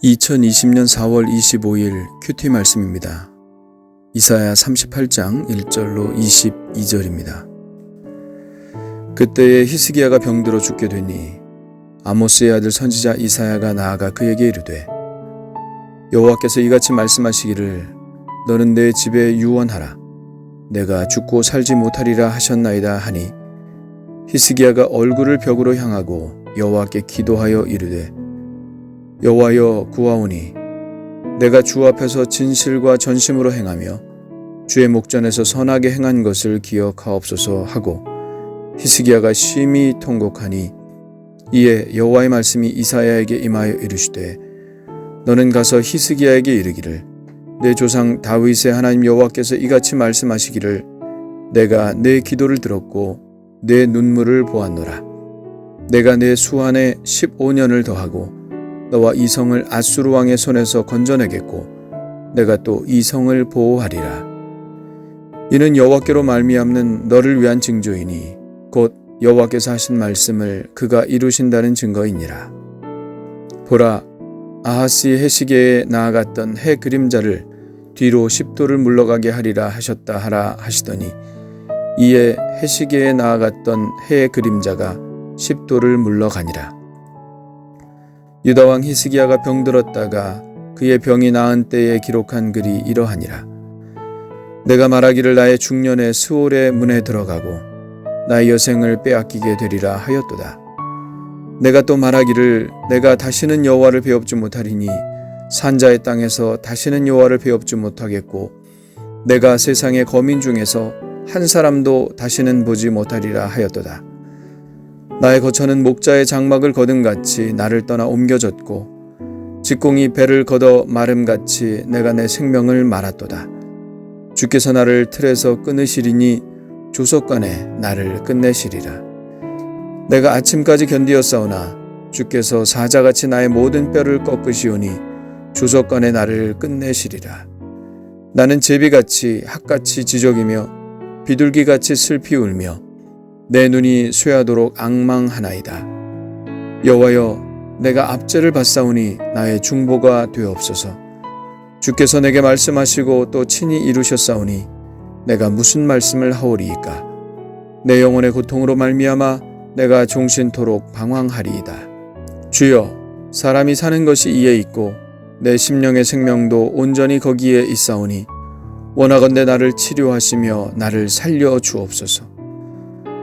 2020년 4월 25일 큐티 말씀입니다. 이사야 38장 1절로 22절입니다. 그때에 히스기야가 병들어 죽게 되니 아모스의 아들 선지자 이사야가 나아가 그에게 이르되 여호와께서 이같이 말씀하시기를 너는 내 집에 유언하라. 내가 죽고 살지 못하리라 하셨나이다 하니 히스기야가 얼굴을 벽으로 향하고 여호와께 기도하여 이르되 여호와여 구하오니 내가 주 앞에서 진실과 전심으로 행하며 주의 목전에서 선하게 행한 것을 기억하옵소서 하고 히스기야가 심히 통곡하니 이에 여호와의 말씀이 이사야에게 임하여 이르시되 너는 가서 히스기야에게 이르기를 내 조상 다윗의 하나님 여호와께서 이같이 말씀하시기를 내가 내 기도를 들었고 내 눈물을 보았노라. 내가 내 수한에 15년을 더하고 너와 이 성을 아수르 왕의 손에서 건져내겠고 내가 또 이 성을 보호하리라. 이는 여호와께로 말미암는 너를 위한 징조이니 곧 여호와께서 하신 말씀을 그가 이루신다는 증거이니라. 보라, 아하스의 해시계에 나아갔던 해 그림자를 뒤로 10도를 물러가게 하리라 하셨다 하라 하시더니 이에 해시계에 나아갔던 해의 그림자가 10도를 물러가니라. 유다왕 히스기야가 병들었다가 그의 병이 나은 때에 기록한 글이 이러하니라. 내가 말하기를 나의 중년에 스올의 문에 들어가고 나의 여생을 빼앗기게 되리라 하였도다. 내가 또 말하기를 내가 다시는 여호와를 배웁지 못하리니 산자의 땅에서 다시는 여호와를 배웁지 못하겠고 내가 세상의 거민 중에서 한 사람도 다시는 보지 못하리라 하였도다. 나의 거처는 목자의 장막을 거둠같이 나를 떠나 옮겨졌고 직공이 배를 걷어 마름같이 내가 내 생명을 말았도다. 주께서 나를 틀에서 끊으시리니 조석관에 나를 끝내시리라. 내가 아침까지 견디었사오나 주께서 사자같이 나의 모든 뼈를 꺾으시오니 조석관에 나를 끝내시리라. 나는 제비같이 학같이 지저귀며 비둘기같이 슬피 울며 내 눈이 쇠하도록 앙망하나이다. 여호와여 내가 압제를 받사오니 나의 중보가 되옵소서. 주께서 내게 말씀하시고 또 친히 이루셨사오니 내가 무슨 말씀을 하오리이까. 내 영혼의 고통으로 말미암아 내가 종신토록 방황하리이다. 주여 사람이 사는 것이 이에 있고 내 심령의 생명도 온전히 거기에 있사오니 원하건대 나를 치료하시며 나를 살려 주옵소서.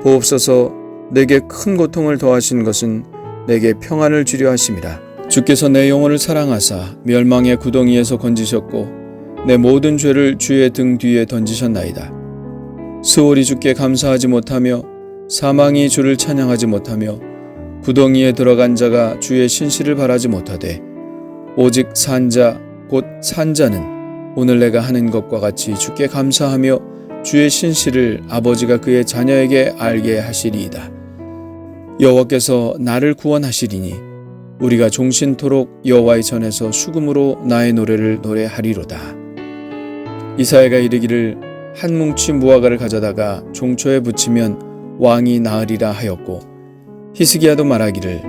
보옵소서. 내게 큰 고통을 더하신 것은 내게 평안을 주려 하심이라. 주께서 내 영혼을 사랑하사 멸망의 구덩이에서 건지셨고 내 모든 죄를 주의 등 뒤에 던지셨나이다. 스올이 주께 감사하지 못하며 사망이 주를 찬양하지 못하며 구덩이에 들어간 자가 주의 신실을 바라지 못하되 오직 산자 곧 산자는 오늘 내가 하는 것과 같이 주께 감사하며 주의 신실을 아버지가 그의 자녀에게 알게 하시리이다. 여호와께서 나를 구원하시리니 우리가 종신토록 여호와의 전에서 수금으로 나의 노래를 노래하리로다. 이사야가 이르기를 한 뭉치 무화과를 가져다가 종초에 붙이면 왕이 나으리라 하였고 히스기야도 말하기를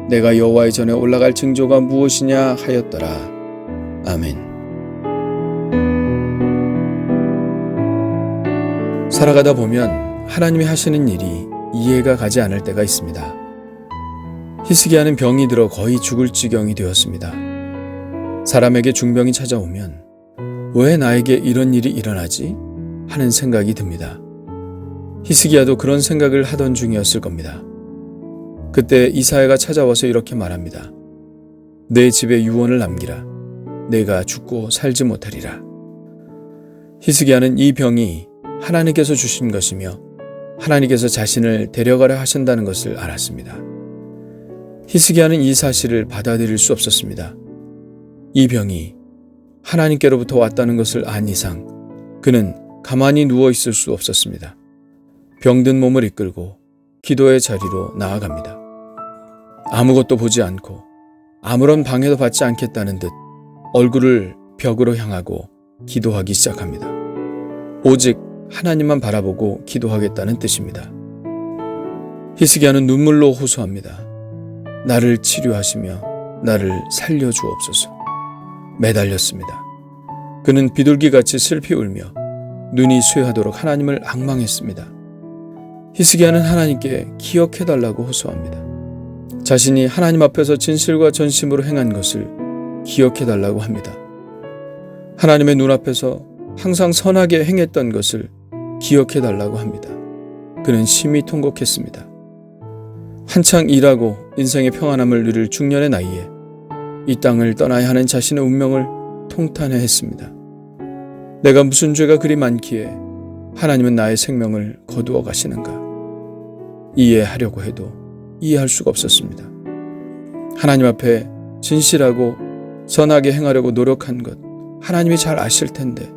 내가 여호와의 전에 올라갈 징조가 무엇이냐 하였더라. 아멘. 살아가다 보면 하나님이 하시는 일이 이해가 가지 않을 때가 있습니다. 히스기야는 병이 들어 거의 죽을 지경이 되었습니다. 사람에게 중병이 찾아오면 왜 나에게 이런 일이 일어나지? 하는 생각이 듭니다. 히스기야도 그런 생각을 하던 중이었을 겁니다. 그때 이사야가 찾아와서 이렇게 말합니다. 내 집에 유언을 남기라. 내가 죽고 살지 못하리라. 히스기야는 이 병이 하나님께서 주신 것이며 하나님께서 자신을 데려가려 하신다는 것을 알았습니다. 히스기야는 이 사실을 받아들일 수 없었습니다. 이 병이 하나님께로부터 왔다는 것을 안 이상 그는 가만히 누워 있을 수 없었습니다. 병든 몸을 이끌고 기도의 자리로 나아갑니다. 아무것도 보지 않고 아무런 방해도 받지 않겠다는 듯 얼굴을 벽으로 향하고 기도하기 시작합니다. 오직 하나님만 바라보고 기도하겠다는 뜻입니다. 히스기야는 눈물로 호소합니다. 나를 치료하시며 나를 살려주옵소서. 매달렸습니다. 그는 비둘기같이 슬피 울며 눈이 쇠하도록 하나님을 앙망했습니다. 히스기야는 하나님께 기억해달라고 호소합니다. 자신이 하나님 앞에서 진실과 전심으로 행한 것을 기억해달라고 합니다. 하나님의 눈앞에서 항상 선하게 행했던 것을 기억해달라고 합니다. 그는 심히 통곡했습니다. 한창 일하고 인생의 평안함을 누릴 중년의 나이에 이 땅을 떠나야 하는 자신의 운명을 통탄해했습니다. 내가 무슨 죄가 그리 많기에 하나님은 나의 생명을 거두어 가시는가? 이해하려고 해도 이해할 수가 없었습니다. 하나님 앞에 진실하고 선하게 행하려고 노력한 것 하나님이 잘 아실 텐데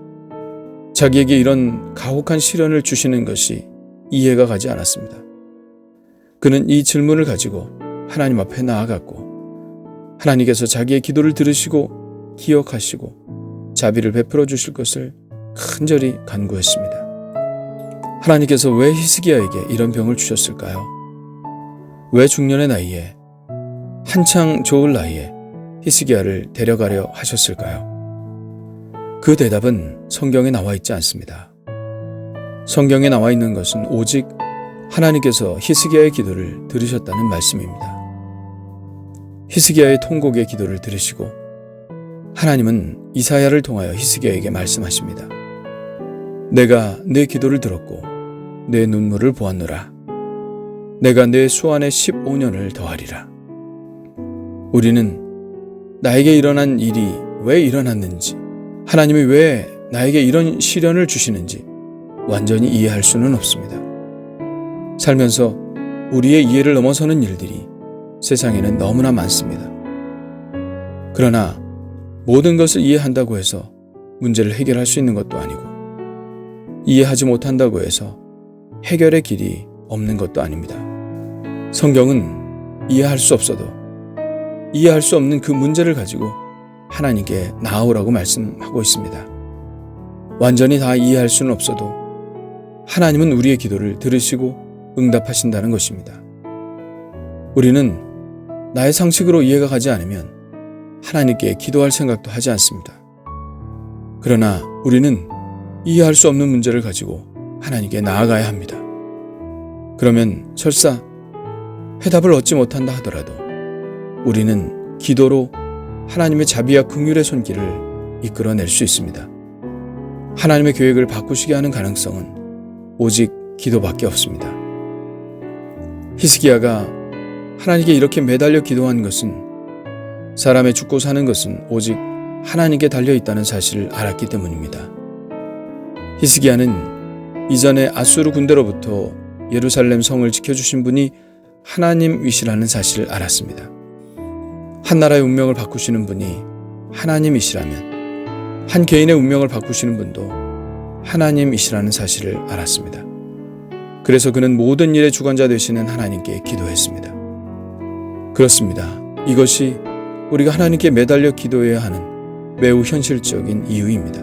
자기에게 이런 가혹한 시련을 주시는 것이 이해가 가지 않았습니다. 그는 이 질문을 가지고 하나님 앞에 나아갔고 하나님께서 자기의 기도를 들으시고 기억하시고 자비를 베풀어 주실 것을 간절히 간구했습니다. 하나님께서 왜 히스기야에게 이런 병을 주셨을까요? 왜 중년의 나이에 한창 좋을 나이에 히스기야를 데려가려 하셨을까요? 그 대답은 성경에 나와 있지 않습니다. 성경에 나와 있는 것은 오직 하나님께서 히스기야의 기도를 들으셨다는 말씀입니다. 히스기야의 통곡의 기도를 들으시고 하나님은 이사야를 통하여 히스기야에게 말씀하십니다. 내가 내 기도를 들었고 내 눈물을 보았노라. 내가 내 수완에 15년을 더하리라. 우리는 나에게 일어난 일이 왜 일어났는지, 하나님이 왜 나에게 이런 시련을 주시는지 완전히 이해할 수는 없습니다. 살면서 우리의 이해를 넘어서는 일들이 세상에는 너무나 많습니다. 그러나 모든 것을 이해한다고 해서 문제를 해결할 수 있는 것도 아니고 이해하지 못한다고 해서 해결의 길이 없는 것도 아닙니다. 성경은 이해할 수 없어도 이해할 수 없는 그 문제를 가지고 하나님께 나아오라고 말씀하고 있습니다. 완전히 다 이해할 수는 없어도 하나님은 우리의 기도를 들으시고 응답하신다는 것입니다. 우리는 나의 상식으로 이해가 가지 않으면 하나님께 기도할 생각도 하지 않습니다. 그러나 우리는 이해할 수 없는 문제를 가지고 하나님께 나아가야 합니다. 그러면 설사 해답을 얻지 못한다 하더라도 우리는 기도로 하나님의 자비와 긍휼의 손길을 이끌어낼 수 있습니다. 하나님의 계획을 바꾸시게 하는 가능성은 오직 기도밖에 없습니다. 히스기야가 하나님께 이렇게 매달려 기도한 것은 사람의 죽고 사는 것은 오직 하나님께 달려있다는 사실을 알았기 때문입니다. 히스기야는 이전에 아수르 군대로부터 예루살렘 성을 지켜주신 분이 하나님이시라는 사실을 알았습니다. 한 나라의 운명을 바꾸시는 분이 하나님이시라면 한 개인의 운명을 바꾸시는 분도 하나님이시라는 사실을 알았습니다. 그래서 그는 모든 일의 주관자 되시는 하나님께 기도했습니다. 그렇습니다. 이것이 우리가 하나님께 매달려 기도해야 하는 매우 현실적인 이유입니다.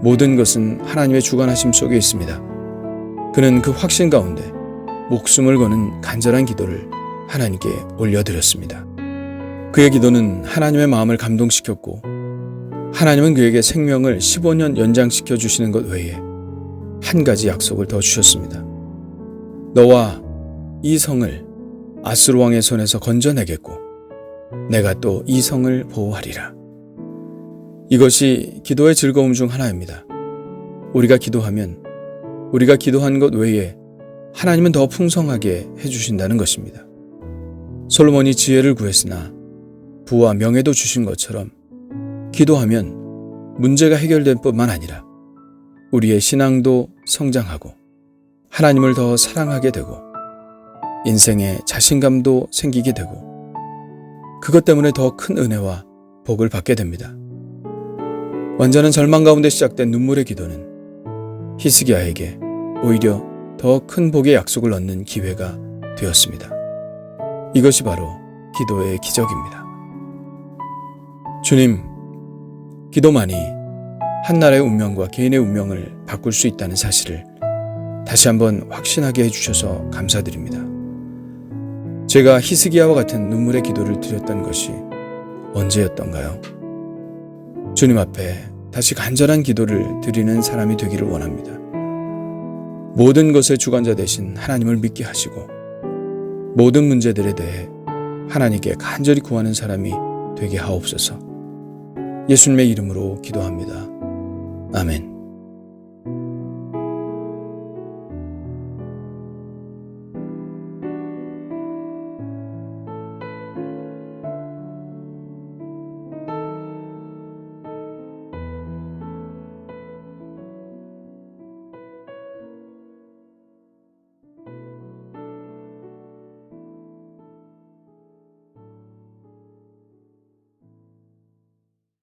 모든 것은 하나님의 주관하심 속에 있습니다. 그는 그 확신 가운데 목숨을 거는 간절한 기도를 하나님께 올려드렸습니다. 그의 기도는 하나님의 마음을 감동시켰고 하나님은 그에게 생명을 15년 연장시켜 주시는 것 외에 한 가지 약속을 더 주셨습니다. 너와 이 성을 아수르 왕의 손에서 건져내겠고 내가 또 이 성을 보호하리라. 이것이 기도의 즐거움 중 하나입니다. 우리가 기도하면 우리가 기도한 것 외에 하나님은 더 풍성하게 해주신다는 것입니다. 솔로몬이 지혜를 구했으나 부와 명예도 주신 것처럼 기도하면 문제가 해결될 뿐만 아니라 우리의 신앙도 성장하고 하나님을 더 사랑하게 되고 인생에 자신감도 생기게 되고 그것 때문에 더 큰 은혜와 복을 받게 됩니다. 완전한 절망 가운데 시작된 눈물의 기도는 히스기야에게 오히려 더 큰 복의 약속을 얻는 기회가 되었습니다. 이것이 바로 기도의 기적입니다. 주님, 기도만이 한 나라의 운명과 개인의 운명을 바꿀 수 있다는 사실을 다시 한번 확신하게 해주셔서 감사드립니다. 제가 히스기야와 같은 눈물의 기도를 드렸던 것이 언제였던가요? 주님 앞에 다시 간절한 기도를 드리는 사람이 되기를 원합니다. 모든 것의 주관자 되신 하나님을 믿게 하시고 모든 문제들에 대해 하나님께 간절히 구하는 사람이 되게 하옵소서. 예수님의 이름으로 기도합니다. 아멘.